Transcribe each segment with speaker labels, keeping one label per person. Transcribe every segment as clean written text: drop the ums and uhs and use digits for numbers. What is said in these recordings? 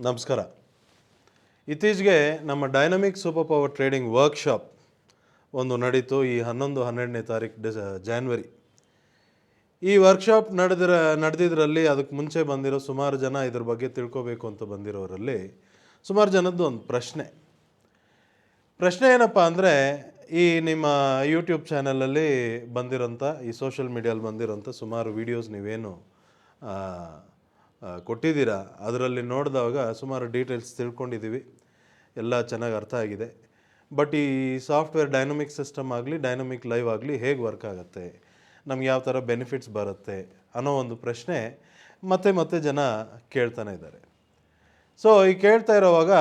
Speaker 1: ನಮಸ್ಕಾರ. ಇತ್ತೀಚೆಗೆ ನಮ್ಮ dynamic super power trading workshop ಒಂದು ನಡೀತು. ಈ 11-12ನೇ ತಾರೀಕು ಜಾನ್ವರಿ. ಈ ವರ್ಕ್ಶಾಪ್ ನಡೆದಿದ್ರಲ್ಲಿ ಅದಕ್ಕೆ ಮುಂಚೆ ಬಂದಿರೋ ಸುಮಾರು ಜನ ಇದ್ರ ಬಗ್ಗೆ ತಿಳ್ಕೊಬೇಕು ಅಂತ ಬಂದಿರೋರಲ್ಲಿ ಸುಮಾರು ಜನದ್ದು ಒಂದು ಪ್ರಶ್ನೆ ಏನಪ್ಪ ಅಂದರೆ, ಈ ನಿಮ್ಮ ಯೂಟ್ಯೂಬ್ ಚಾನಲಲ್ಲಿ ಬಂದಿರೋಂಥ, ಈ ಸೋಷಿಯಲ್ ಮೀಡಿಯಲ್ಲಿ ಬಂದಿರೋಂಥ ಸುಮಾರು ವೀಡಿಯೋಸ್ ನೀವೇನು ಕೊಟ್ಟಿದ್ದೀರಾ, ಅದರಲ್ಲಿ ನೋಡಿದಾಗ ಸುಮಾರು ಡೀಟೇಲ್ಸ್ ತಿಳ್ಕೊಂಡಿದ್ದೀವಿ, ಎಲ್ಲ ಚೆನ್ನಾಗಿ ಅರ್ಥ ಆಗಿದೆ. ಬಟ್ ಈ ಸಾಫ್ಟ್ವೇರ್ ಡೈನಮಿಕ್ ಸಿಸ್ಟಮ್ ಆಗಲಿ ಡೈನಮಿಕ್ ಲೈವ್ ಆಗಲಿ ಹೇಗೆ ವರ್ಕ್ ಆಗುತ್ತೆ, ನಮ್ಗೆ ಯಾವ ಥರ ಬೆನಿಫಿಟ್ಸ್ ಬರುತ್ತೆ ಅನ್ನೋ ಒಂದು ಪ್ರಶ್ನೆ ಮತ್ತೆ ಜನ ಕೇಳ್ತಾನೆ ಇದ್ದಾರೆ. ಸೊ ಈ ಕೇಳ್ತಾ ಇರೋವಾಗ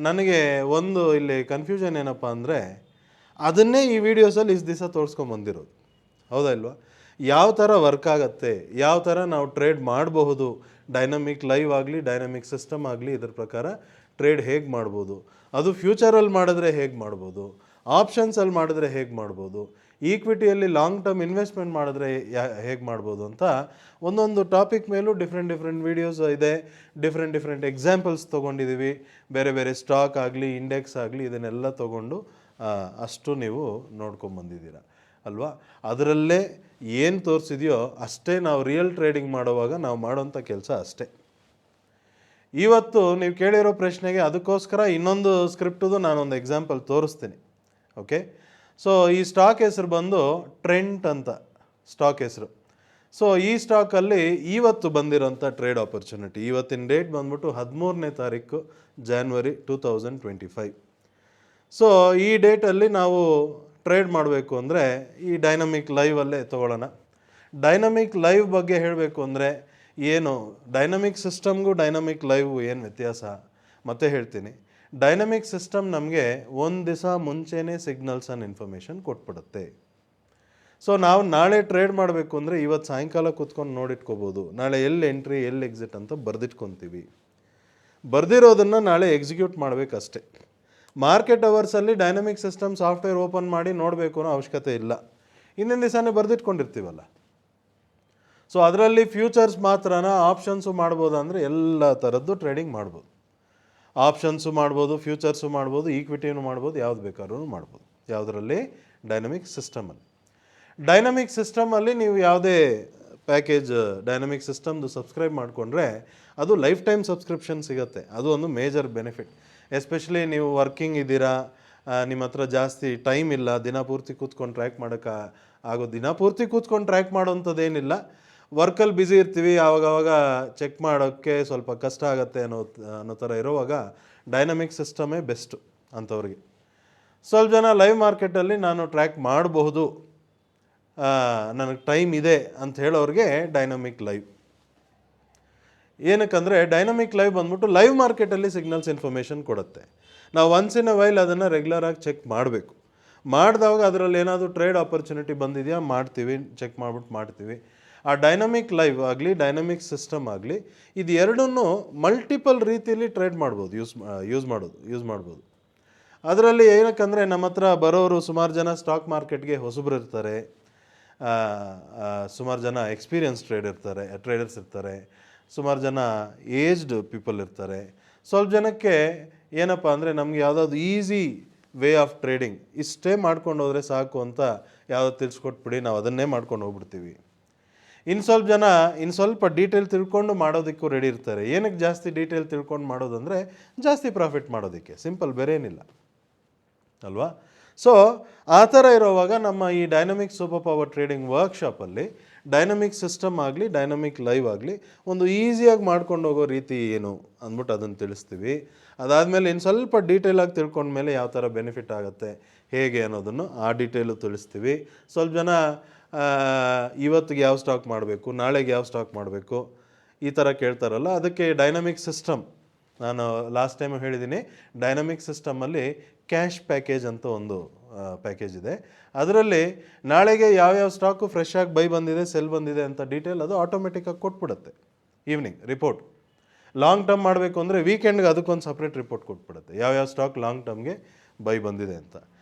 Speaker 1: ನನಗೆ ಒಂದು ಇಲ್ಲಿ ಕನ್ಫ್ಯೂಷನ್ ಏನಪ್ಪ ಅಂದರೆ, ಅದನ್ನೇ ಈ ವಿಡಿಯೋಸಲ್ಲಿ ಇಷ್ಟು ದಿವಸ ತೋರಿಸ್ಕೊಂಬಂದಿರೋದು, ಹೌದಾ ಇಲ್ವಾ? ಯಾವ ಥರ ವರ್ಕ್ ಆಗುತ್ತೆ, ಯಾವ ಥರ ನಾವು ಟ್ರೇಡ್ ಮಾಡಬಹುದು, ಡೈನಮಿಕ್ ಲೈವ್ ಆಗಲಿ ಡೈನಮಿಕ್ ಸಿಸ್ಟಮ್ ಆಗಲಿ ಇದ್ರ ಪ್ರಕಾರ ಟ್ರೇಡ್ ಹೇಗೆ ಮಾಡ್ಬೋದು, ಅದು ಫ್ಯೂಚರಲ್ಲಿ ಮಾಡಿದ್ರೆ ಹೇಗೆ ಮಾಡ್ಬೋದು, ಆಪ್ಷನ್ಸಲ್ಲಿ ಮಾಡಿದ್ರೆ ಹೇಗೆ ಮಾಡ್ಬೋದು, ಈಕ್ವಿಟಿಯಲ್ಲಿ ಲಾಂಗ್ ಟರ್ಮ್ ಇನ್ವೆಸ್ಟ್ಮೆಂಟ್ ಮಾಡಿದ್ರೆ ಹೇಗೆ ಮಾಡ್ಬೋದು ಅಂತ ಒಂದೊಂದು ಟಾಪಿಕ್ ಮೇಲೂ ಡಿಫ್ರೆಂಟ್ ವೀಡಿಯೋಸ್ ಇದೆ. ಡಿಫ್ರೆಂಟ್ ಎಕ್ಸಾಂಪಲ್ಸ್ ತೊಗೊಂಡಿದ್ದೀವಿ. ಬೇರೆ ಸ್ಟಾಕ್ ಆಗಲಿ ಇಂಡೆಕ್ಸ್ ಆಗಲಿ ಇದನ್ನೆಲ್ಲ ತೊಗೊಂಡು ಅಷ್ಟು ನೀವು ನೋಡ್ಕೊಂಬಂದಿದ್ದೀರ ಅಲ್ವಾ? ಅದರಲ್ಲೇ ಏನು ತೋರಿಸಿದೆಯೋ ಅಷ್ಟೇ ನಾವು ರಿಯಲ್ ಟ್ರೇಡಿಂಗ್ ಮಾಡುವಾಗ ನಾವು ಮಾಡೋಂಥ ಕೆಲಸ ಅಷ್ಟೇ. ಇವತ್ತು ನೀವು ಕೇಳಿರೋ ಪ್ರಶ್ನೆಗೆ ಅದಕ್ಕೋಸ್ಕರ ಇನ್ನೊಂದು ಸ್ಕ್ರಿಪ್ಟದು ನಾನೊಂದು ಎಕ್ಸಾಂಪಲ್ ತೋರಿಸ್ತೀನಿ. ಓಕೆ, ಸೊ ಈ ಸ್ಟಾಕ್ ಹೆಸರು ಬಂದು ಟ್ರೆಂಟ್ ಅಂತ ಸ್ಟಾಕ್ ಹೆಸರು. ಸೊ ಈ ಸ್ಟಾಕಲ್ಲಿ ಇವತ್ತು ಬಂದಿರೋಂಥ ಟ್ರೇಡ್ ಆಪರ್ಚುನಿಟಿ, ಇವತ್ತಿನ ಡೇಟ್ ಬಂದ್ಬಿಟ್ಟು 13ನೇ ತಾರೀಕು ಜಾನ್ವರಿ 2025. ಸೊ ಈ ಡೇಟಲ್ಲಿ ನಾವು ಟ್ರೇಡ್ ಮಾಡಬೇಕು ಅಂದರೆ ಈ ಡೈನಮಿಕ್ ಲೈವಲ್ಲೇ ತೊಗೊಳ್ಳೋಣ. ಡೈನಮಿಕ್ ಲೈವ್ ಬಗ್ಗೆ ಹೇಳಬೇಕು ಅಂದರೆ ಏನು, ಡೈನಮಿಕ್ ಸಿಸ್ಟಮ್ಗೂ ಡೈನಮಿಕ್ ಲೈವ್ ಏನು ವ್ಯತ್ಯಾಸ ಮತ್ತೆ ಹೇಳ್ತೀನಿ. ಡೈನಮಿಕ್ ಸಿಸ್ಟಮ್ ನಮಗೆ ಒಂದು ದಿವಸ ಮುಂಚೆನೇ ಸಿಗ್ನಲ್ಸ್ ಆ್ಯಂಡ್ ಇನ್ಫಾರ್ಮೇಷನ್ ಕೊಟ್ಬಿಡುತ್ತೆ. ಸೊ ನಾವು ನಾಳೆ ಟ್ರೇಡ್ ಮಾಡಬೇಕು ಅಂದರೆ ಇವತ್ತು ಸಾಯಂಕಾಲ ಕೂತ್ಕೊಂಡು ನೋಡಿಟ್ಕೋಬೋದು, ನಾಳೆ ಎಲ್ಲಿ ಎಂಟ್ರಿ ಎಲ್ಲಿ ಎಕ್ಸಿಟ್ ಅಂತ ಬರೆದಿಟ್ಕೊತೀವಿ. ಬರೆದಿರೋದನ್ನು ನಾಳೆ ಎಕ್ಸಿಕ್ಯೂಟ್ ಮಾಡಬೇಕಷ್ಟೆ. ಮಾರ್ಕೆಟ್ ಅವರ್ಸಲ್ಲಿ ಡೈನಮಿಕ್ ಸಿಸ್ಟಮ್ ಸಾಫ್ಟ್ವೇರ್ ಓಪನ್ ಮಾಡಿ ನೋಡಬೇಕು ಅನ್ನೋ ಅವಶ್ಯಕತೆ ಇಲ್ಲ, ಹಿಂದಿನ ದಿವಸನೇ ಬರೆದಿಟ್ಕೊಂಡಿರ್ತೀವಲ್ಲ. ಸೊ ಅದರಲ್ಲಿ ಫ್ಯೂಚರ್ಸ್ ಮಾತ್ರನ, ಆಪ್ಷನ್ಸು ಮಾಡ್ಬೋದು ಅಂದರೆ ಎಲ್ಲ ಥರದ್ದು ಟ್ರೇಡಿಂಗ್ ಮಾಡ್ಬೋದು. ಆಪ್ಷನ್ಸು ಮಾಡ್ಬೋದು, ಫ್ಯೂಚರ್ಸು ಮಾಡ್ಬೋದು, ಈಕ್ವಿಟಿನೂ ಮಾಡ್ಬೋದು, ಯಾವ್ದು ಬೇಕಾದ್ರೂ ಮಾಡ್ಬೋದು. ಯಾವುದರಲ್ಲಿ? ಡೈನಮಿಕ್ ಸಿಸ್ಟಮಲ್ಲಿ. ಡೈನಮಿಕ್ ಸಿಸ್ಟಮಲ್ಲಿ ನೀವು ಯಾವುದೇ ಪ್ಯಾಕೇಜ್ ಡೈನಮಿಕ್ ಸಿಸ್ಟಮ್ದು ಸಬ್ಸ್ಕ್ರೈಬ್ ಮಾಡಿಕೊಂಡ್ರೆ ಅದು ಲೈಫ್ ಟೈಮ್ ಸಬ್ಸ್ಕ್ರಿಪ್ಷನ್ ಸಿಗುತ್ತೆ. ಅದು ಒಂದು ಮೇಜರ್ ಬೆನಿಫಿಟ್. ಎಸ್ಪೆಷಲಿ ನೀವು ವರ್ಕಿಂಗ್ ಇದ್ದೀರಾ, ನಿಮ್ಮ ಹತ್ರ ಜಾಸ್ತಿ ಟೈಮ್ ಇಲ್ಲ, ದಿನಪೂರ್ತಿ ಕೂತ್ಕೊಂಡು ಟ್ರ್ಯಾಕ್ ಮಾಡೋಕ್ಕೆ ದಿನಪೂರ್ತಿ ಕೂತ್ಕೊಂಡು ಟ್ರ್ಯಾಕ್ ಮಾಡೋಂಥದ್ದೇನಿಲ್ಲ, ವರ್ಕಲ್ಲಿ ಬ್ಯುಸಿ ಇರ್ತೀವಿ, ಆವಾಗವಾಗ ಚೆಕ್ ಮಾಡೋಕ್ಕೆ ಸ್ವಲ್ಪ ಕಷ್ಟ ಆಗುತ್ತೆ ಅನ್ನೋ ಥರ ಇರೋವಾಗ ಡೈನಮಿಕ್ ಸಿಸ್ಟಮೇ ಬೆಸ್ಟು ಅಂಥವ್ರಿಗೆ. ಸ್ವಲ್ಪ ಜನ ಲೈವ್ ಮಾರ್ಕೆಟಲ್ಲಿ ನಾನು ಟ್ರ್ಯಾಕ್ ಮಾಡಬಹುದು, ನನಗೆ ಟೈಮ್ ಇದೆ ಅಂತ ಹೇಳೋರಿಗೆ ಡೈನಮಿಕ್ ಲೈವ್. ಏನಕ್ಕಂದರೆ ಡೈನಮಿಕ್ ಲೈವ್ ಬಂದ್ಬಿಟ್ಟು ಲೈವ್ ಮಾರ್ಕೆಟಲ್ಲಿ ಸಿಗ್ನಲ್ಸ್ ಇನ್ಫಾರ್ಮೇಷನ್ ಕೊಡುತ್ತೆ. ನಾವು ಒನ್ಸ್ ಇನ್ ಅ ವೈಲ್ ಅದನ್ನು ರೆಗ್ಯುಲರಾಗಿ ಚೆಕ್ ಮಾಡಬೇಕು. ಮಾಡಿದಾಗ ಅದರಲ್ಲಿ ಏನಾದರೂ ಟ್ರೇಡ್ ಆಪರ್ಚುನಿಟಿ ಬಂದಿದೆಯಾ ಮಾಡ್ತೀವಿ, ಚೆಕ್ ಮಾಡ್ತೀವಿ. ಆ ಡೈನಮಿಕ್ ಲೈವ್ ಆಗಲಿ ಡೈನಮಿಕ್ ಸಿಸ್ಟಮ್ ಆಗಲಿ ಇದು ಎರಡನ್ನೂ ಮಲ್ಟಿಪಲ್ ರೀತಿಯಲ್ಲಿ ಟ್ರೇಡ್ ಮಾಡ್ಬೋದು, ಯೂಸ್ ಮಾಡ್ಬೋದು. ಅದರಲ್ಲಿ ಏನಕ್ಕಂದರೆ ನಮ್ಮ ಹತ್ರ ಬರೋರು ಸುಮಾರು ಜನ ಸ್ಟಾಕ್ ಮಾರ್ಕೆಟ್ಗೆ ಹೊಸಬ್ರು ಇರ್ತಾರೆ, ಸುಮಾರು ಜನ ಎಕ್ಸ್ಪೀರಿಯನ್ಸ್ ಟ್ರೇಡರ್ಸ್ ಇರ್ತಾರೆ, ಸುಮಾರು ಜನ ಏಜ್ಡ್ ಪೀಪಲ್ ಇರ್ತಾರೆ. ಸ್ವಲ್ಪ ಜನಕ್ಕೆ ಏನಪ್ಪ ಅಂದರೆ ನಮ್ಗೆ ಯಾವುದಾದ್ರು ಈಸಿ ವೇ ಆಫ್ ಟ್ರೇಡಿಂಗ್ ಇಷ್ಟೇ ಮಾಡ್ಕೊಂಡು ಹೋದರೆ ಸಾಕು ಅಂತ ಯಾವುದಾದ್ರು ತಿಳಿಸ್ಕೊಟ್ಬಿಡಿ, ನಾವು ಅದನ್ನೇ ಮಾಡ್ಕೊಂಡು ಹೋಗ್ಬಿಡ್ತೀವಿ. ಇನ್ನು ಸ್ವಲ್ಪ ಜನ ಸ್ವಲ್ಪ ಡೀಟೇಲ್ ತಿಳ್ಕೊಂಡು ಮಾಡೋದಕ್ಕೂ ರೆಡಿ ಇರ್ತಾರೆ. ಏನಕ್ಕೆ ಜಾಸ್ತಿ ಡೀಟೇಲ್ ತಿಳ್ಕೊಂಡು ಮಾಡೋದಂದರೆ ಜಾಸ್ತಿ ಪ್ರಾಫಿಟ್ ಮಾಡೋದಕ್ಕೆ, ಸಿಂಪಲ್, ಬೇರೆ ಏನಿಲ್ಲ ಅಲ್ವಾ? ಸೊ ಆ ಥರ ಇರೋವಾಗ ನಮ್ಮ ಈ ಡೈನಮಿಕ್ ಸೂಪರ್ ಪವರ್ ಟ್ರೇಡಿಂಗ್ ವರ್ಕ್ಶಾಪಲ್ಲಿ ಡೈನಮಿಕ್ ಸಿಸ್ಟಮ್ ಆಗಲಿ ಡೈನಮಿಕ್ ಲೈವ್ ಆಗಲಿ ಒಂದು ಈಸಿಯಾಗಿ ಮಾಡ್ಕೊಂಡು ಹೋಗೋ ರೀತಿ ಏನು ಅಂದ್ಬಿಟ್ಟು ಅದನ್ನು ತಿಳಿಸ್ತೀವಿ. ಅದಾದಮೇಲೆ ಇನ್ನು ಸ್ವಲ್ಪ ಡೀಟೇಲಾಗಿ ತಿಳ್ಕೊಂಡ್ಮೇಲೆ ಯಾವ ಥರ ಬೆನಿಫಿಟ್ ಆಗುತ್ತೆ ಹೇಗೆ ಅನ್ನೋದನ್ನು ಆ ಡೀಟೇಲು ತಿಳಿಸ್ತೀವಿ. ಸ್ವಲ್ಪ ಜನ ಇವತ್ತಿಗೆ ಯಾವ ಸ್ಟಾಕ್ ಮಾಡಬೇಕು, ನಾಳೆಗೆ ಯಾವ ಸ್ಟಾಕ್ ಮಾಡಬೇಕು ಈ ಥರ ಕೇಳ್ತಾರಲ್ಲ, ಅದಕ್ಕೆ ಡೈನಮಿಕ್ ಸಿಸ್ಟಮ್, ನಾನು ಲಾಸ್ಟ್ ಟೈಮು ಹೇಳಿದ್ದೀನಿ, ಡೈನಮಿಕ್ ಸಿಸ್ಟಮಲ್ಲಿ ಕ್ಯಾಶ್ ಪ್ಯಾಕೇಜ್ ಅಂತ ಒಂದು ಪ್ಯಾಕೇಜ್ ಇದೆ. ಅದರಲ್ಲಿ ನಾಳೆಗೆ ಯಾವ್ಯಾವ ಸ್ಟಾಕು ಫ್ರೆಶ್ ಆಗಿ ಬೈ ಬಂದಿದೆ, ಸೆಲ್ ಬಂದಿದೆ ಅಂತ ಡೀಟೇಲ್ ಅದು ಆಟೋಮೆಟಿಕ್ಕಾಗಿ ಕೊಟ್ಬಿಡುತ್ತೆ. Evening report. ಲಾಂಗ್ ಟರ್ಮ್ ಮಾಡಬೇಕು ಅಂದರೆ ವೀಕೆಂಡ್ಗೆ ಅದಕ್ಕೊಂದು ಸಪ್ರೇಟ್ ರಿಪೋರ್ಟ್ ಕೊಟ್ಬಿಡುತ್ತೆ, ಯಾವ್ಯಾವ ಸ್ಟಾಕ್ ಲಾಂಗ್ ಟರ್ಮ್ಗೆ ಬೈ ಬಂದಿದೆ ಅಂತ.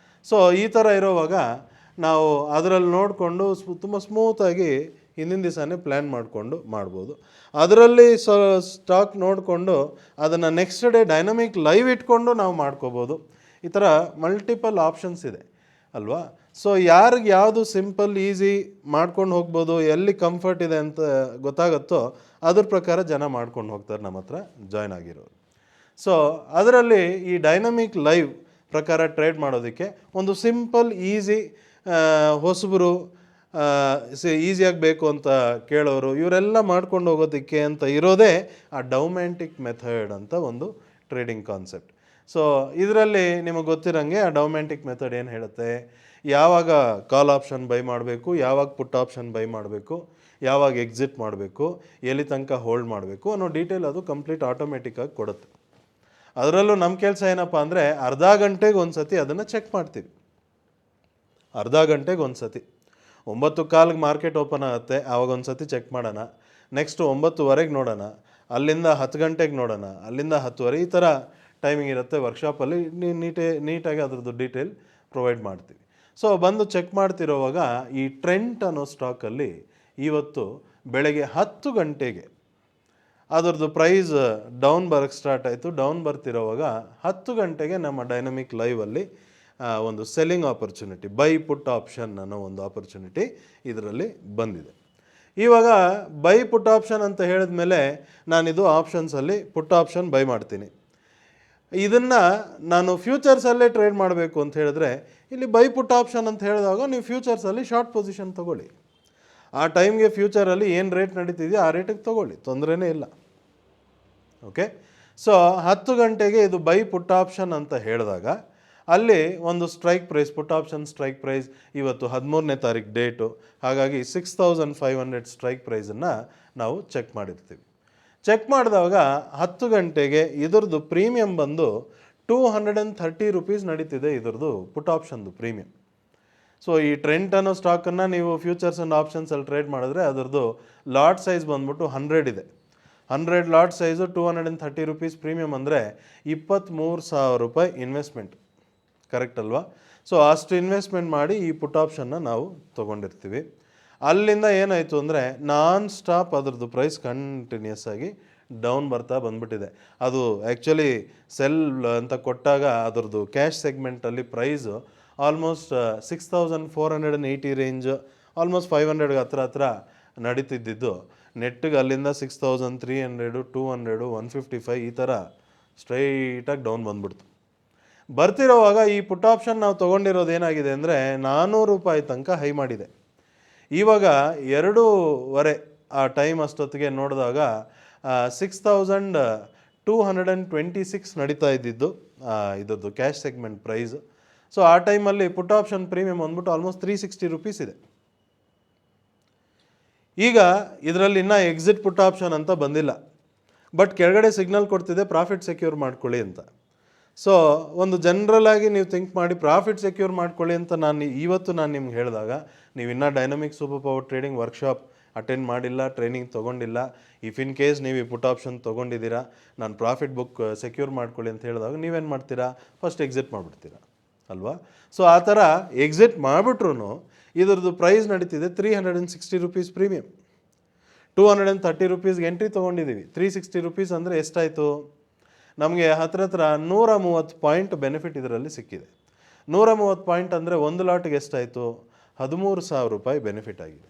Speaker 1: ಸೊ ಈ ಥರ ಇರೋವಾಗ ನಾವು ಅದರಲ್ಲಿ ನೋಡಿಕೊಂಡು ತುಂಬ ಸ್ಮೂತಾಗಿ ಹಿಂದಿನ ದಿವಸನೇ ಪ್ಲ್ಯಾನ್ ಮಾಡಿಕೊಂಡು ಮಾಡ್ಬೋದು. ಅದರಲ್ಲಿ ಸ್ಟಾಕ್ ನೋಡಿಕೊಂಡು ಅದನ್ನು ನೆಕ್ಸ್ಟ್ ಡೇ ಡೈನಮಿಕ್ ಲೈವ್ ಇಟ್ಕೊಂಡು ನಾವು ಮಾಡ್ಕೋಬೋದು. ಈ ಥರ ಮಲ್ಟಿಪಲ್ ಆಪ್ಷನ್ಸ್ ಇದೆ ಅಲ್ವಾ. ಸೊ ಯಾರಿಗೆ ಯಾವುದು ಸಿಂಪಲ್ ಈಸಿ ಮಾಡ್ಕೊಂಡು ಹೋಗ್ಬೋದು, ಎಲ್ಲಿ ಕಂಫರ್ಟ್ ಇದೆ ಅಂತ ಗೊತ್ತಾಗುತ್ತೋ ಅದ್ರ ಪ್ರಕಾರ ಜನ ಮಾಡ್ಕೊಂಡು ಹೋಗ್ತಾರೆ ನಮ್ಮ ಹತ್ರ ಜಾಯ್ನ್ ಆಗಿರೋರು. ಸೊ ಅದರಲ್ಲಿ ಈ ಡೈನಮಿಕ್ ಲೈವ್ ಪ್ರಕಾರ ಟ್ರೇಡ್ ಮಾಡೋದಕ್ಕೆ ಒಂದು ಸಿಂಪಲ್ ಈಸಿ, ಹೊಸಬರು ಈಸಿಯಾಗಿ ಬೇಕು ಅಂತ ಕೇಳೋರು ಇವರೆಲ್ಲ ಮಾಡ್ಕೊಂಡು ಹೋಗೋದಕ್ಕೆ ಅಂತ ಇರೋದೇ ಆ ಡೌಮ್ಯಾಂಟಿಕ್ ಮೆಥಡ್ ಅಂತ ಒಂದು ಟ್ರೇಡಿಂಗ್ ಕಾನ್ಸೆಪ್ಟ್. ಸೊ ಇದರಲ್ಲಿ ನಿಮಗೆ ಗೊತ್ತಿರೋಂಗೆ ಆ ಡೌಮ್ಯಾಂಟಿಕ್ ಮೆಥಡ್ ಏನು ಹೇಳುತ್ತೆ, ಯಾವಾಗ ಕಾಲ್ ಆಪ್ಷನ್ ಬೈ ಮಾಡಬೇಕು, ಯಾವಾಗ ಪುಟ್ ಆಪ್ಷನ್ ಬೈ ಮಾಡಬೇಕು, ಯಾವಾಗ ಎಕ್ಸಿಟ್ ಮಾಡಬೇಕು, ಎಲ್ಲಿ ತನಕ ಹೋಲ್ಡ್ ಮಾಡಬೇಕು ಅನ್ನೋ ಡೀಟೇಲ್ ಅದು ಕಂಪ್ಲೀಟ್ ಆಟೋಮೆಟಿಕ್ಕಾಗಿ ಕೊಡುತ್ತೆ. ಅದರಲ್ಲೂ ನಮ್ಮ ಕೆಲಸ ಏನಪ್ಪ ಅಂದರೆ ಅರ್ಧ ಗಂಟೆಗೆ ಒಂದು ಸತಿ ಅದನ್ನು ಚೆಕ್ ಮಾಡ್ತೀವಿ. ಅರ್ಧ ಗಂಟೆಗೆ ಒಂದು ಸತಿ 9:15ಗೆ ಮಾರ್ಕೆಟ್ ಓಪನ್ ಆಗುತ್ತೆ, ಆವಾಗ ಒಂದು ಸತಿ ಚೆಕ್ ಮಾಡೋಣ. ನೆಕ್ಸ್ಟು 9:15ಗೆ ನೋಡೋಣ, ಅಲ್ಲಿಂದ 10 ಗಂಟೆಗೆ ನೋಡೋಣ, ಅಲ್ಲಿಂದ 10:30 ಈ ಥರ ಟೈಮಿಂಗ್ ಇರುತ್ತೆ. ವರ್ಕ್ಶಾಪಲ್ಲಿ ನೀಟಾಗಿ ಅದ್ರದ್ದು ಡೀಟೇಲ್ ಪ್ರೊವೈಡ್ ಮಾಡ್ತೀವಿ. ಸೊ ಬಂದು ಚೆಕ್ ಮಾಡ್ತಿರೋವಾಗ ಈ ಟ್ರೆಂಟ್ ಅನ್ನೋ ಸ್ಟಾಕಲ್ಲಿ ಇವತ್ತು ಬೆಳಗ್ಗೆ 10 ಗಂಟೆಗೆ ಅದರದ್ದು ಪ್ರೈಸ್ ಡೌನ್ ಬರೋಕ್ಕೆ ಸ್ಟಾರ್ಟ್ ಆಯಿತು. ಡೌನ್ ಬರ್ತಿರೋವಾಗ 10 ಗಂಟೆಗೆ ನಮ್ಮ ಡೈನಮಿಕ್ ಲೈವಲ್ಲಿ ಒಂದು selling opportunity, by put option ಅನ್ನೋ ಒಂದು ಆಪರ್ಚುನಿಟಿ ಇದರಲ್ಲಿ ಬಂದಿದೆ. ಇವಾಗ ಬೈ ಪುಟ್ ಆಪ್ಷನ್ ಅಂತ ಹೇಳಿದ ಮೇಲೆ ನಾನಿದು ಆಪ್ಷನ್ಸಲ್ಲಿ ಪುಟ್ ಆಪ್ಷನ್ ಬೈ ಮಾಡ್ತೀನಿ. ಇದನ್ನು ನಾನು ಫ್ಯೂಚರ್ಸಲ್ಲೇ ಟ್ರೇಡ್ ಮಾಡಬೇಕು ಅಂತ ಹೇಳಿದ್ರೆ ಇಲ್ಲಿ ಬೈ ಪುಟ್ ಆಪ್ಷನ್ ಅಂತ ಹೇಳಿದಾಗ ನೀವು ಫ್ಯೂಚರ್ಸಲ್ಲಿ ಶಾರ್ಟ್ ಪೊಸಿಷನ್ ತೊಗೊಳ್ಳಿ. ಆ ಟೈಮ್ಗೆ ಫ್ಯೂಚರಲ್ಲಿ ಏನು ರೇಟ್ ನಡೀತಿದೆಯೋ ಆ ರೇಟಿಗೆ ತೊಗೊಳ್ಳಿ, ತೊಂದರೆನೇ ಇಲ್ಲ. ಓಕೆ. ಸೊ 10 ಗಂಟೆಗೆ ಇದು ಬೈ ಪುಟ್ ಆಪ್ಷನ್ ಅಂತ ಹೇಳಿದಾಗ ಅಲ್ಲಿ ಒಂದು strike price, put option strike price ಇವತ್ತು 13ನೇ ತಾರೀಕು ಡೇಟು, ಹಾಗಾಗಿ 6500 ಸ್ಟ್ರೈಕ್ ಪ್ರೈಸನ್ನು ನಾವು ಚೆಕ್ ಮಾಡಿರ್ತೀವಿ. ಚೆಕ್ ಮಾಡಿದಾಗ 10 ಗಂಟೆಗೆ ಇದರದ್ದು ಪ್ರೀಮಿಯಮ್ ಬಂದು 230 ರುಪೀಸ್ ನಡೀತಿದೆ. ಇದರದ್ದು ಪುಟ್ ಆಪ್ಷನ್ದು ಪ್ರೀಮಿಯಮ್. ಸೊ ಈ ಟ್ರೆಂಟ್ ಅನ್ನೋ ಸ್ಟಾಕನ್ನು ನೀವು ಫ್ಯೂಚರ್ಸ್ ಆ್ಯಂಡ್ ಆಪ್ಷನ್ಸಲ್ಲಿ ಟ್ರೇಡ್ ಮಾಡಿದ್ರೆ ಅದರದ್ದು ಲಾಟ್ ಸೈಜ್ ಬಂದ್ಬಿಟ್ಟು 100 ಇದೆ. 100 ಲಾಟ್ ಸೈಜು 230 ರುಪೀಸ್ ಪ್ರೀಮಿಯಮ್ ಅಂದರೆ 23,000 ರೂಪಾಯಿ ಇನ್ವೆಸ್ಟ್ಮೆಂಟ್, ಕರೆಕ್ಟ್ ಅಲ್ವಾ. ಸೊ ಅಷ್ಟು ಇನ್ವೆಸ್ಟ್ಮೆಂಟ್ ಮಾಡಿ ಈ ಪುಟ್ ಆಪ್ಷನ್ನ ನಾವು ತೊಗೊಂಡಿರ್ತೀವಿ. ಅಲ್ಲಿಂದ ಏನಾಯಿತು ಅಂದರೆ ನಾನ್ ಸ್ಟಾಪ್ ಅದರದ್ದು ಪ್ರೈಸ್ ಕಂಟಿನ್ಯೂಸ್ ಆಗಿ ಡೌನ್ ಬರ್ತಾ ಬಂದ್ಬಿಟ್ಟಿದೆ. ಅದು ಆ್ಯಕ್ಚುಲಿ ಸೆಲ್ ಅಂತ ಕೊಟ್ಟಾಗ ಅದರದ್ದು ಕ್ಯಾಶ್ ಸೆಗ್ಮೆಂಟಲ್ಲಿ ಪ್ರೈಸು ಆಲ್ಮೋಸ್ಟ್ 6480 ರೇಂಜ್, ಆಲ್ಮೋಸ್ಟ್ 500ಗೆ ಹತ್ರ ನಡೀತಿದ್ದಿದ್ದು ನೆಟ್ಟಿಗೆ ಅಲ್ಲಿಂದ 6300, 200, 155 ಈ ಥರ ಸ್ಟ್ರೈಟಾಗಿ ಡೌನ್ ಬಂದ್ಬಿಡ್ತು. ಬರ್ತಿರೋವಾಗ ಈ ಪುಟ್ ಆಪ್ಷನ್ ನಾವು ತೊಗೊಂಡಿರೋದು ಏನಾಗಿದೆ ಅಂದರೆ 400 ರೂಪಾಯಿ ತನಕ ಹೈ ಮಾಡಿದೆ. ಇವಾಗ 2:15 ಆ ಟೈಮ್ ಅಷ್ಟೊತ್ತಿಗೆ ನೋಡಿದಾಗ 6226 ನಡೀತಾ ಇದ್ದಿದ್ದು ಇದರದ್ದು ಕ್ಯಾಶ್ ಸೆಗ್ಮೆಂಟ್ ಪ್ರೈಸ್. ಸೊ ಆ ಟೈಮಲ್ಲಿ ಪುಟ್ ಆಪ್ಷನ್ ಪ್ರೀಮಿಯಮ್ ಅಂದ್ಬಿಟ್ಟು ಆಲ್ಮೋಸ್ಟ್ 360 ರುಪೀಸ್ ಇದೆ. ಈಗ ಇದರಲ್ಲಿ ಇನ್ನೂ ಎಕ್ಸಿಟ್ ಪುಟ್ ಆಪ್ಷನ್ ಅಂತ ಬಂದಿಲ್ಲ, ಬಟ್ ಕೆಳಗಡೆ ಸಿಗ್ನಲ್ ಕೊಡ್ತಿದೆ ಪ್ರಾಫಿಟ್ ಸೆಕ್ಯೂರ್ ಮಾಡ್ಕೊಳ್ಳಿ ಅಂತ. ಸೊ ಒಂದು ಜನರಲ್ ಆಗಿ ನೀವು ಥಿಂಕ್ ಮಾಡಿ ಪ್ರಾಫಿಟ್ ಸೆಕ್ಯೂರ್ ಮಾಡ್ಕೊಳ್ಳಿ ಅಂತ ಇವತ್ತು ನಾನು ನಿಮ್ಗೆ ಹೇಳಿದಾಗ ನೀವು ಇನ್ನೂ dynamic super power trading workshop attend ಮಾಡಿಲ್ಲ, ಟ್ರೈನಿಂಗ್ ತೊಗೊಂಡಿಲ್ಲ, ಇಫ್ ಇನ್ ಕೇಸ್ ನೀವು ಈ ಪುಟ್ ಆಪ್ಷನ್ ತೊಗೊಂಡಿದ್ದೀರಾ, ನಾನು ಪ್ರಾಫಿಟ್ ಬುಕ್ ಸೆಕ್ಯೂರ್ ಮಾಡ್ಕೊಳ್ಳಿ ಅಂತ ಹೇಳಿದಾಗ ನೀವೇನು ಮಾಡ್ತೀರಾ, ಫಸ್ಟ್ ಎಕ್ಸಿಟ್ ಮಾಡಿಬಿಡ್ತೀರಾ ಅಲ್ವಾ. ಸೊ ಆ ಥರ ಎಕ್ಸಿಟ್ ಮಾಡಿಬಿಟ್ರು ಇದ್ರದ್ದು ಪ್ರೈಸ್ ನಡೀತಿದೆ 360 ರುಪೀಸ್ ಪ್ರೀಮಿಯಮ್. 230 ರುಪೀಸ್ಗೆ ಎಂಟ್ರಿ ತೊಗೊಂಡಿದ್ದೀವಿ. 360 ರುಪೀಸ್ ಅಂದರೆ ಎಷ್ಟಾಯಿತು, ನಮಗೆ ಹತ್ರ 130 ಪಾಯಿಂಟ್ ಬೆನಿಫಿಟ್ ಇದರಲ್ಲಿ ಸಿಕ್ಕಿದೆ. 130 ಪಾಯಿಂಟ್ ಅಂದರೆ ಒಂದು ಲಾಟಿಗೆ ಎಷ್ಟಾಯಿತು, 13,000 ರೂಪಾಯಿ ಬೆನಿಫಿಟ್ ಆಗಿದೆ.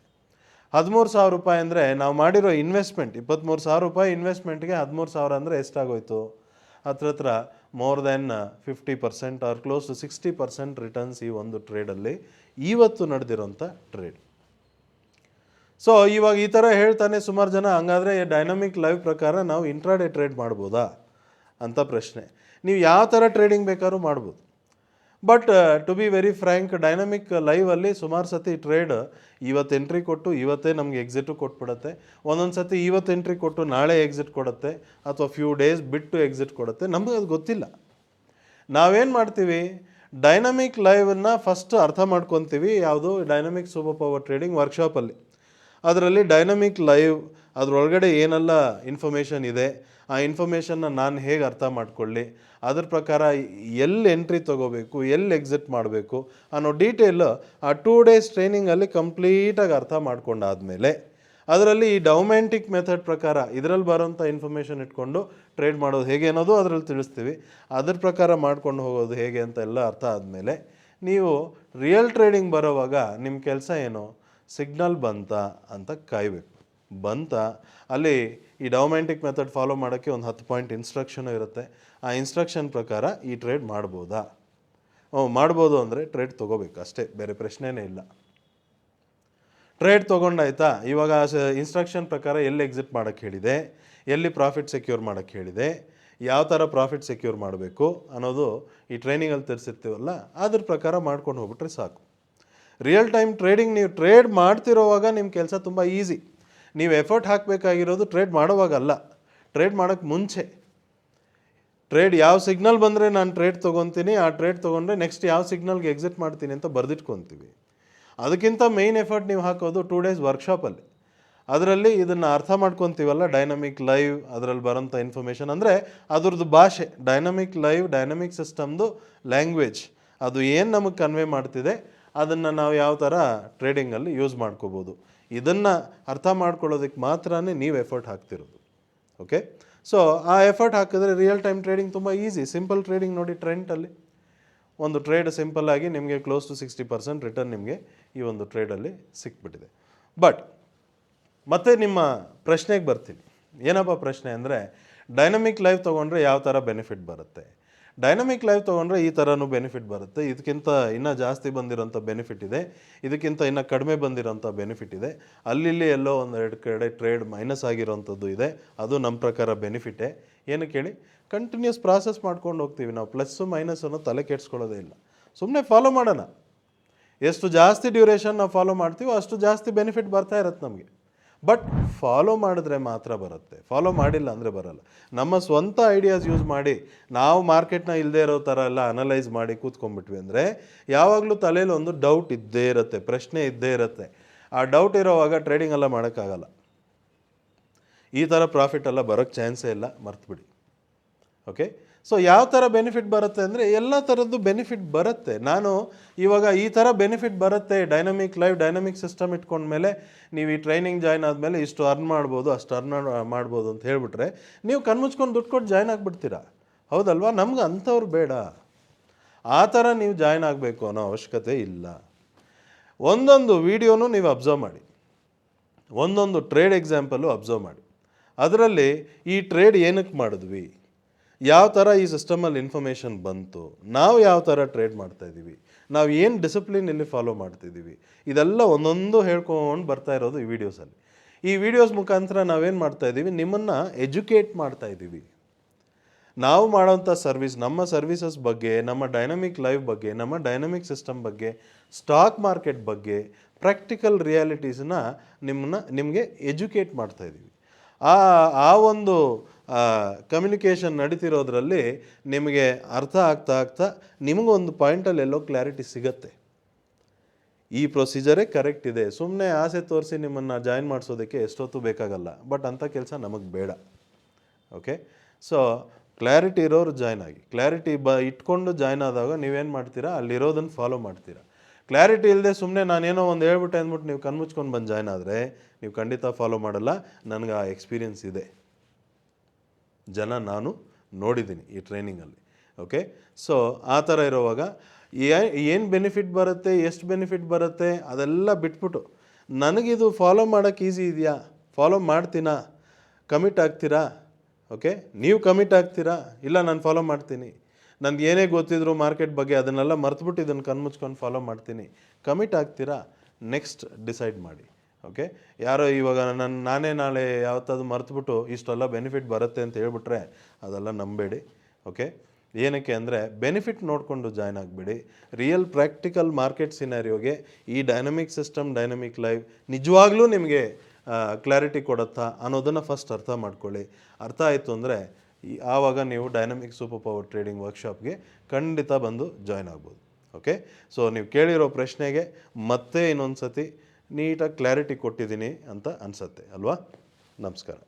Speaker 1: 13,000 ರೂಪಾಯಿ ಅಂದರೆ ನಾವು ಮಾಡಿರೋ ಇನ್ವೆಸ್ಟ್ಮೆಂಟ್ 23,000 ರೂಪಾಯಿ ಇನ್ವೆಸ್ಟ್ಮೆಂಟ್ಗೆ 13,000 ಅಂದರೆ ಎಷ್ಟಾಗೋಯ್ತು, ಹತ್ರ more than 50% are close to 60% returns ಈ ಒಂದು ಟ್ರೇಡಲ್ಲಿ ಇವತ್ತು ನಡೆದಿರೋಂಥ ಟ್ರೇಡ್. ಸೊ ಇವಾಗ ಈ ಥರ ಹೇಳ್ತಾನೆ ಸುಮಾರು ಜನ, ಹಂಗಾದರೆ ಡೈನಮಿಕ್ ಲೈವ್ ಪ್ರಕಾರ ನಾವು ಇಂಟ್ರಾಡೇ ಟ್ರೇಡ್ ಮಾಡ್ಬೋದಾ ಅಂತ ಪ್ರಶ್ನೆ. ನೀವು ಯಾವ ಥರ ಟ್ರೇಡಿಂಗ್ ಬೇಕಾದ್ರೂ ಮಾಡ್ಬೋದು. But to be very frank, dynamic ಲೈವಲ್ಲಿ ಸುಮಾರು ಸತಿ ಟ್ರೇಡ್ ಇವತ್ತು ಎಂಟ್ರಿ ಕೊಟ್ಟು ಇವತ್ತೇ ನಮಗೆ ಎಕ್ಸಿಟು ಕೊಟ್ಬಿಡುತ್ತೆ. ಒಂದೊಂದು ಸತಿ ಇವತ್ತು ಎಂಟ್ರಿ ಕೊಟ್ಟು ನಾಳೆ ಎಕ್ಸಿಟ್ ಕೊಡುತ್ತೆ, ಅಥವಾ ಫ್ಯೂ ಡೇಸ್ ಬಿಟ್ಟು ಎಕ್ಸಿಟ್ ಕೊಡುತ್ತೆ. ನಮಗೆ ಅದು ಗೊತ್ತಿಲ್ಲ. ನಾವೇನು ಮಾಡ್ತೀವಿ, ಡೈನಮಿಕ್ ಲೈವನ್ನು ಫಸ್ಟ್ ಅರ್ಥ ಮಾಡ್ಕೊತೀವಿ. ಯಾವುದು ಡೈನಮಿಕ್ ಸೂಪರ್ ಪವರ್ ಟ್ರೇಡಿಂಗ್ ವರ್ಕ್ಶಾಪಲ್ಲಿ. ಅದರಲ್ಲಿ ಡೈನಮಿಕ್ ಲೈವ್ ಅದರೊಳಗಡೆ ಏನೆಲ್ಲ ಇನ್ಫಾರ್ಮೇಷನ್ ಇದೆ, ಆ ಇನ್ಫಾರ್ಮೇಷನ್ನ ನಾನು ಹೇಗೆ ಅರ್ಥ ಮಾಡ್ಕೊಳ್ಳಿ, ಅದ್ರ ಪ್ರಕಾರ ಎಲ್ಲಿ ಎಂಟ್ರಿ ತೊಗೋಬೇಕು, ಎಲ್ಲಿ ಎಕ್ಸಿಟ್ ಮಾಡಬೇಕು ಅನ್ನೋ ಡೀಟೇಲು ಆ 2 ಡೇಸ್ ಟ್ರೈನಿಂಗಲ್ಲಿ ಕಂಪ್ಲೀಟಾಗಿ ಅರ್ಥ ಮಾಡ್ಕೊಂಡಾದಮೇಲೆ ಅದರಲ್ಲಿ ಈ ಡೌಮ್ಯಾಂಟಿಕ್ ಮೆಥಡ್ ಪ್ರಕಾರ ಇದರಲ್ಲಿ ಬರೋಂಥ ಇನ್ಫಾರ್ಮೇಷನ್ ಇಟ್ಕೊಂಡು ಟ್ರೇಡ್ ಮಾಡೋದು ಹೇಗೆ ಅನ್ನೋದು ಅದರಲ್ಲಿ ತಿಳಿಸ್ತೀವಿ. ಅದ್ರ ಪ್ರಕಾರ ಮಾಡ್ಕೊಂಡು ಹೋಗೋದು ಹೇಗೆ ಅಂತ ಎಲ್ಲ ಅರ್ಥ ಆದಮೇಲೆ ನೀವು ರಿಯಲ್ ಟ್ರೇಡಿಂಗ್ ಬರೋವಾಗ ನಿಮ್ಮ ಕೆಲಸ ಏನು, ಸಿಗ್ನಲ್ ಬಂತಾ ಅಂತ ಕಾಯಬೇಕು. ಬಂತಾ ಅಲ್ಲಿ ಈ ಡೌಮ್ಯಾಂಟಿಕ್ ಮೆಥಡ್ ಫಾಲೋ ಮಾಡೋಕ್ಕೆ ಒಂದು 10 ಪಾಯಿಂಟ್ ಇನ್ಸ್ಟ್ರಕ್ಷನ್ ಇರುತ್ತೆ. ಆ ಇನ್ಸ್ಟ್ರಕ್ಷನ್ ಪ್ರಕಾರ ಈ ಟ್ರೇಡ್ ಮಾಡ್ಬೋದಾ, ಮಾಡ್ಬೋದು ಅಂದರೆ ಟ್ರೇಡ್ ತೊಗೋಬೇಕು ಅಷ್ಟೇ, ಬೇರೆ ಪ್ರಶ್ನೆನೇ ಇಲ್ಲ. ಟ್ರೇಡ್ ತೊಗೊಂಡಾಯ್ತಾ, ಇವಾಗ ಇನ್ಸ್ಟ್ರಕ್ಷನ್ ಪ್ರಕಾರ ಎಲ್ಲಿ ಎಕ್ಸಿಟ್ ಮಾಡೋಕ್ಕೆ ಹೇಳಿದೆ, ಎಲ್ಲಿ ಪ್ರಾಫಿಟ್ ಸೆಕ್ಯೂರ್ ಮಾಡೋಕ್ಕೆ ಹೇಳಿದೆ, ಯಾವ ಥರ ಪ್ರಾಫಿಟ್ ಸೆಕ್ಯೂರ್ ಮಾಡಬೇಕು ಅನ್ನೋದು ಈ ಟ್ರೈನಿಂಗಲ್ಲಿ ತರಿಸಿರ್ತೀವಲ್ಲ ಅದ್ರ ಪ್ರಕಾರ ಮಾಡ್ಕೊಂಡು ಹೋಗ್ಬಿಟ್ರೆ ಸಾಕು. ರಿಯಲ್ ಟೈಮ್ ಟ್ರೇಡಿಂಗ್ ನೀವು ಟ್ರೇಡ್ ಮಾಡ್ತಿರೋವಾಗ ನಿಮ್ಮ ಕೆಲಸ ತುಂಬ ಈಸಿ. ನೀವು ಎಫರ್ಟ್ ಹಾಕಬೇಕಾಗಿರೋದು ಟ್ರೇಡ್ ಮಾಡೋವಾಗಲ್ಲ, ಟ್ರೇಡ್ ಮಾಡೋಕ್ಕೆ ಮುಂಚೆ. ಟ್ರೇಡ್ ಯಾವ ಸಿಗ್ನಲ್ ಬಂದರೆ ನಾನು ಟ್ರೇಡ್ ತೊಗೊತೀನಿ, ಆ ಟ್ರೇಡ್ ತೊಗೊಂಡ್ರೆ ನೆಕ್ಸ್ಟ್ ಯಾವ ಸಿಗ್ನಲ್ಗೆ ಎಕ್ಸಿಟ್ ಮಾಡ್ತೀನಿ ಅಂತ ಬರೆದಿಟ್ಕೊತೀವಿ. ಅದಕ್ಕಿಂತ ಮೇಯ್ನ್ ಎಫರ್ಟ್ ನೀವು ಹಾಕೋದು 2 ಡೇಸ್ ವರ್ಕ್ಶಾಪಲ್ಲಿ. ಅದರಲ್ಲಿ ಇದನ್ನು ಅರ್ಥ ಮಾಡ್ಕೊತೀವಲ್ಲ, ಡೈನಮಿಕ್ ಲೈವ್, ಅದರಲ್ಲಿ ಬರೋಂಥ ಇನ್ಫಾರ್ಮೇಷನ್ ಅಂದರೆ ಅದ್ರದ್ದು ಭಾಷೆ, ಡೈನಮಿಕ್ ಲೈವ್, ಡೈನಮಿಕ್ ಸಿಸ್ಟಮ್ದು ಲ್ಯಾಂಗ್ವೇಜ್, ಅದು ಏನು ನಮಗೆ ಕನ್ವೆ ಮಾಡ್ತಿದೆ ಅದನ್ನು ನಾವು ಯಾವ ಥರ ಟ್ರೇಡಿಂಗಲ್ಲಿ ಯೂಸ್ ಮಾಡ್ಕೋಬೋದು. ಇದನ್ನು ಅರ್ಥ ಮಾಡ್ಕೊಳ್ಳೋದಕ್ಕೆ ಮಾತ್ರನೇ ನೀವು ಎಫರ್ಟ್ ಹಾಕ್ತಿರೋದು. ಓಕೆ, ಸೊ ಆ ಎಫರ್ಟ್ ಹಾಕಿದ್ರೆ ರಿಯಲ್ ಟೈಮ್ ಟ್ರೇಡಿಂಗ್ ತುಂಬ ಈಸಿ. ಸಿಂಪಲ್ ಟ್ರೇಡಿಂಗ್ ನೋಡಿ, ಟ್ರೆಂಟಲ್ಲಿ ಒಂದು ಟ್ರೇಡ್ ಸಿಂಪಲ್ಲಾಗಿ ನಿಮಗೆ ಕ್ಲೋಸ್ ಟು 60% ರಿಟರ್ನ್ ನಿಮಗೆ ಈ ಒಂದು ಟ್ರೇಡಲ್ಲಿ ಸಿಕ್ಬಿಟ್ಟಿದೆ. ಬಟ್ ಮತ್ತೆ ನಿಮ್ಮ ಪ್ರಶ್ನೆಗೆ ಬರ್ತೀನಿ. ಏನಪ್ಪ ಪ್ರಶ್ನೆ ಅಂದರೆ, ಡೈನಮಿಕ್ ಲೈವ್ ತೊಗೊಂಡ್ರೆ ಯಾವ ಥರ ಬೆನಿಫಿಟ್ ಬರುತ್ತೆ, ಡೈನಮಿಕ್ ಲೈವ್ ತೊಗೊಂಡ್ರೆ ಈ ಥರನೂ ಬೆನಿಫಿಟ್ ಬರುತ್ತೆ, ಇದಕ್ಕಿಂತ ಇನ್ನೂ ಜಾಸ್ತಿ ಬಂದಿರೋಂಥ ಬೆನಿಫಿಟ್ ಇದೆ, ಇದಕ್ಕಿಂತ ಇನ್ನೂ ಕಡಿಮೆ ಬಂದಿರೋಂಥ ಬೆನಿಫಿಟ್ ಇದೆ, ಅಲ್ಲಿ ಎಲ್ಲೋ ಒಂದು 2 ಕಡೆ ಟ್ರೇಡ್ ಮೈನಸ್ ಆಗಿರೋಂಥದ್ದು ಇದೆ, ಅದು ನಮ್ಮ ಪ್ರಕಾರ ಬೆನಿಫಿಟೇ. ಏನಕ್ಕೆ ಹೇಳಿ, ಕಂಟಿನ್ಯೂಸ್ ಪ್ರಾಸೆಸ್ ಮಾಡ್ಕೊಂಡು ಹೋಗ್ತೀವಿ ನಾವು, ಪ್ಲಸ್ಸು ಮೈನಸ್ ಅನ್ನೋ ತಲೆ ಕೆಡ್ಸ್ಕೊಳ್ಳೋದೇ ಇಲ್ಲ, ಸುಮ್ಮನೆ ಫಾಲೋ ಮಾಡೋಣ. ಎಷ್ಟು ಜಾಸ್ತಿ ಡ್ಯೂರೇಷನ್ ನಾವು ಫಾಲೋ ಮಾಡ್ತೀವೋ ಅಷ್ಟು ಜಾಸ್ತಿ ಬೆನಿಫಿಟ್ ಬರ್ತಾ ಇರುತ್ತೆ ನಮಗೆ. ಬಟ್ ಫಾಲೋ ಮಾಡಿದ್ರೆ ಮಾತ್ರ ಬರುತ್ತೆ, ಫಾಲೋ ಮಾಡಿಲ್ಲ ಅಂದರೆ ಬರಲ್ಲ. ನಮ್ಮ ಸ್ವಂತ ಐಡಿಯಾಸ್ ಯೂಸ್ ಮಾಡಿ ನಾವು ಮಾರ್ಕೆಟ್ನ ಇಲ್ಲದೆ ಇರೋ ಥರ ಎಲ್ಲ ಅನಲೈಸ್ ಮಾಡಿ ಕೂತ್ಕೊಂಡ್ಬಿಟ್ವಿ ಅಂದರೆ ಯಾವಾಗಲೂ ತಲೆಯಲ್ಲಿ ಒಂದು ಡೌಟ್ ಇದ್ದೇ ಇರುತ್ತೆ, ಪ್ರಶ್ನೆ ಇದ್ದೇ ಇರುತ್ತೆ. ಆ ಡೌಟ್ ಇರೋವಾಗ ಟ್ರೇಡಿಂಗ್ ಎಲ್ಲ ಮಾಡೋಕ್ಕಾಗಲ್ಲ. ಈ ಥರ ಪ್ರಾಫಿಟ್ ಎಲ್ಲ ಬರೋಕ್ಕೆ ಚಾನ್ಸೇ ಇಲ್ಲ, ಮರ್ತುಬಿಡಿ. ಓಕೆ, ಸೊ ಯಾವ ಥರ ಬೆನಿಫಿಟ್ ಬರುತ್ತೆ ಅಂದರೆ ಎಲ್ಲ ಥರದ್ದು ಬೆನಿಫಿಟ್ ಬರುತ್ತೆ. ನಾನು ಇವಾಗ ಈ ಥರ ಬೆನಿಫಿಟ್ ಬರುತ್ತೆ, ಡೈನಮಿಕ್ ಲೈವ್, ಡೈನಮಿಕ್ ಸಿಸ್ಟಮ್ ಇಟ್ಕೊಂಡ್ಮೇಲೆ ನೀವು ಈ ಟ್ರೈನಿಂಗ್ ಜಾಯ್ನ್ ಆದಮೇಲೆ ಇಷ್ಟು ಅರ್ನ್ ಮಾಡ್ಬೋದು, ಅಷ್ಟು ಅರ್ನ್ ಮಾಡ್ಬೋದು ಅಂತ ಹೇಳ್ಬಿಟ್ರೆ ನೀವು ಕಣ್ಮುಚ್ಕೊಂಡು ದುಡ್ಡು ಕೊಟ್ಟು ಜಾಯ್ನ್ ಆಗಿಬಿಡ್ತೀರಾ, ಹೌದಲ್ವಾ? ನಮ್ಗೆ ಅಂಥವ್ರು ಬೇಡ. ಆ ಥರ ನೀವು ಜಾಯ್ನ್ ಆಗಬೇಕು ಅನ್ನೋ ಅವಶ್ಯಕತೆ ಇಲ್ಲ. ಒಂದೊಂದು ವೀಡಿಯೋನೂ ನೀವು ಅಬ್ಸರ್ವ್ ಮಾಡಿ, ಒಂದೊಂದು ಟ್ರೇಡ್ ಎಕ್ಸಾಂಪಲು ಅಬ್ಸರ್ವ್ ಮಾಡಿ. ಅದರಲ್ಲಿ ಈ ಟ್ರೇಡ್ ಏನಕ್ಕೆ ಮಾಡಿದ್ವಿ, ಯಾವ ಥರ ಈ ಸಿಸ್ಟಮಲ್ಲಿ ಇನ್ಫಾರ್ಮೇಷನ್ ಬಂತು, ನಾವು ಯಾವ ಥರ ಟ್ರೇಡ್ ಮಾಡ್ತಾಯಿದ್ದೀವಿ, ನಾವು ಏನು ಡಿಸಿಪ್ಲಿನ್ ಇಲ್ಲಿ ಫಾಲೋ ಮಾಡ್ತಿದ್ದೀವಿ, ಇದೆಲ್ಲ ಒಂದೊಂದು ಹೇಳ್ಕೊಂಡು ಬರ್ತಾ ಇರೋದು ಈ ವಿಡಿಯೋಸಲ್ಲಿ. ಈ ವಿಡಿಯೋಸ್ ಮುಖಾಂತರ ನಾವೇನು ಮಾಡ್ತಾಯಿದ್ದೀವಿ, ನಿಮ್ಮನ್ನು ಎಜುಕೇಟ್ ಮಾಡ್ತಾಯಿದ್ದೀವಿ. ನಾವು ಮಾಡೋಂಥ ಸರ್ವಿಸ್, ನಮ್ಮ ಸರ್ವಿಸಸ್ ಬಗ್ಗೆ, ನಮ್ಮ ಡೈನಮಿಕ್ ಲೈವ್ ಬಗ್ಗೆ, ನಮ್ಮ ಡೈನಮಿಕ್ ಸಿಸ್ಟಮ್ ಬಗ್ಗೆ, ಸ್ಟಾಕ್ ಮಾರ್ಕೆಟ್ ಬಗ್ಗೆ ಪ್ರಾಕ್ಟಿಕಲ್ ರಿಯಾಲಿಟೀಸನ್ನ ನಿಮಗೆ ಎಜುಕೇಟ್ ಮಾಡ್ತಾಯಿದ್ದೀವಿ. ಆ ಒಂದು ಕಮ್ಯುನಿಕೇಷನ್ ನಡೀತಿರೋದ್ರಲ್ಲಿ ನಿಮಗೆ ಅರ್ಥ ಆಗ್ತಾ ನಿಮಗೊಂದು ಪಾಯಿಂಟಲ್ಲಿ ಎಲ್ಲೋ ಕ್ಲಾರಿಟಿ ಸಿಗತ್ತೆ, ಈ ಪ್ರೊಸೀಜರೇ ಕರೆಕ್ಟ್ ಇದೆ. ಸುಮ್ಮನೆ ಆಸೆ ತೋರಿಸಿ ನಿಮ್ಮನ್ನು ಜಾಯಿನ್ ಮಾಡಿಸೋದಕ್ಕೆ ಎಷ್ಟೊತ್ತು ಬೇಕಾಗಲ್ಲ, ಬಟ್ ಅಂಥ ಕೆಲಸ ನಮಗೆ ಬೇಡ. ಓಕೆ, ಸೊ ಕ್ಲಾರಿಟಿ ಇರೋರು ಜಾಯ್ನ್ ಆಗಿ, ಕ್ಲಾರಿಟಿ ಇಟ್ಕೊಂಡು ಜಾಯ್ನ್ ಆದಾಗ ನೀವೇನು ಮಾಡ್ತೀರಾ, ಅಲ್ಲಿರೋದನ್ನು ಫಾಲೋ ಮಾಡ್ತೀರಾ. ಕ್ಲಾರಿಟಿ ಇಲ್ಲದೆ ಸುಮ್ಮನೆ ನಾನೇನೋ ಒಂದು ಹೇಳ್ಬಿಟ್ಟೆ ಅಂದ್ಬಿಟ್ಟು ನೀವು ಕಣ್ಮುಚ್ಕೊಂಡು ಬಂದು ಜಾಯ್ನ್ ಆದರೆ ನೀವು ಖಂಡಿತ ಫಾಲೋ ಮಾಡಲ್ಲ. ನನಗೆ ಆ ಎಕ್ಸ್ಪೀರಿಯನ್ಸ್ ಇದೆ, ನಾನು ನೋಡಿದ್ದೀನಿ ಈ ಟ್ರೈನಿಂಗಲ್ಲಿ. ಓಕೆ, ಸೊ ಆ ಥರ ಇರೋವಾಗ ಏನು ಬೆನಿಫಿಟ್ ಬರುತ್ತೆ, ಎಷ್ಟು ಬೆನಿಫಿಟ್ ಬರುತ್ತೆ ಅದೆಲ್ಲ ಬಿಟ್ಬಿಟ್ಟು ನನಗಿದು ಫಾಲೋ ಮಾಡೋಕ್ಕೆ ಈಸಿ ಇದೆಯಾ, ಫಾಲೋ ಮಾಡ್ತೀನಾ, ಕಮಿಟ್ ಆಗ್ತೀರಾ? ಓಕೆ, ನೀವು ಕಮಿಟ್ ಆಗ್ತೀರಾ? ಇಲ್ಲ ನಾನು ಫಾಲೋ ಮಾಡ್ತೀನಿ, ನನಗೆ ಏನೇ ಗೊತ್ತಿದ್ರು ಮಾರ್ಕೆಟ್ ಬಗ್ಗೆ ಅದನ್ನೆಲ್ಲ ಮರ್ತುಬಿಟ್ಟು ಇದನ್ನು ಕಣ್ಮುಚ್ಕೊಂಡು ಫಾಲೋ ಮಾಡ್ತೀನಿ, ಕಮಿಟ್ ಆಗ್ತೀರಾ? ನೆಕ್ಸ್ಟ್ ಡಿಸೈಡ್ ಮಾಡಿ. ಓಕೆ, ಯಾರೋ ಇವಾಗ ನಾನೇ ನಾಳೆ ಯಾವತ್ತಾದ್ರು ಮರ್ತುಬಿಟ್ಟು ಇಷ್ಟೆಲ್ಲ ಬೆನಿಫಿಟ್ ಬರುತ್ತೆ ಅಂತ ಹೇಳ್ಬಿಟ್ರೆ ಅದೆಲ್ಲ ನಂಬೇಡಿ. ಓಕೆ, ಏನಕ್ಕೆ ಅಂದರೆ ಬೆನಿಫಿಟ್ ನೋಡಿಕೊಂಡು ಜಾಯ್ನ್ ಆಗಿಬಿಡಿ. ರಿಯಲ್ ಪ್ರಾಕ್ಟಿಕಲ್ ಮಾರ್ಕೆಟ್ ಸಿನಾರಿಯೋಗೆ ಈ ಡೈನಮಿಕ್ ಸಿಸ್ಟಮ್, ಡೈನಮಿಕ್ ಲೈವ್ ನಿಜವಾಗ್ಲೂ ನಿಮಗೆ ಕ್ಲಾರಿಟಿ ಕೊಡುತ್ತಾ ಅನ್ನೋದನ್ನು ಫಸ್ಟ್ ಅರ್ಥ ಮಾಡ್ಕೊಳ್ಳಿ. ಅರ್ಥ ಆಯಿತು ಅಂದರೆ ಆವಾಗ ನೀವು ಡೈನಮಿಕ್ ಸೂಪರ್ ಪವರ್ ಟ್ರೇಡಿಂಗ್ ವರ್ಕ್ಶಾಪ್ಗೆ ಖಂಡಿತ ಬಂದು ಜಾಯ್ನ್ ಆಗ್ಬೋದು. ಓಕೆ, ಸೊ ನೀವು ಕೇಳಿರೋ ಪ್ರಶ್ನೆಗೆ ಮತ್ತೆ ಇನ್ನೊಂದು ಸತಿ ನೀಟಾಗಿ ಕ್ಲಾರಿಟಿ ಕೊಟ್ಟಿದ್ದೀನಿ ಅಂತ ಅನಿಸುತ್ತೆ ಅಲ್ವಾ? ನಮಸ್ಕಾರ.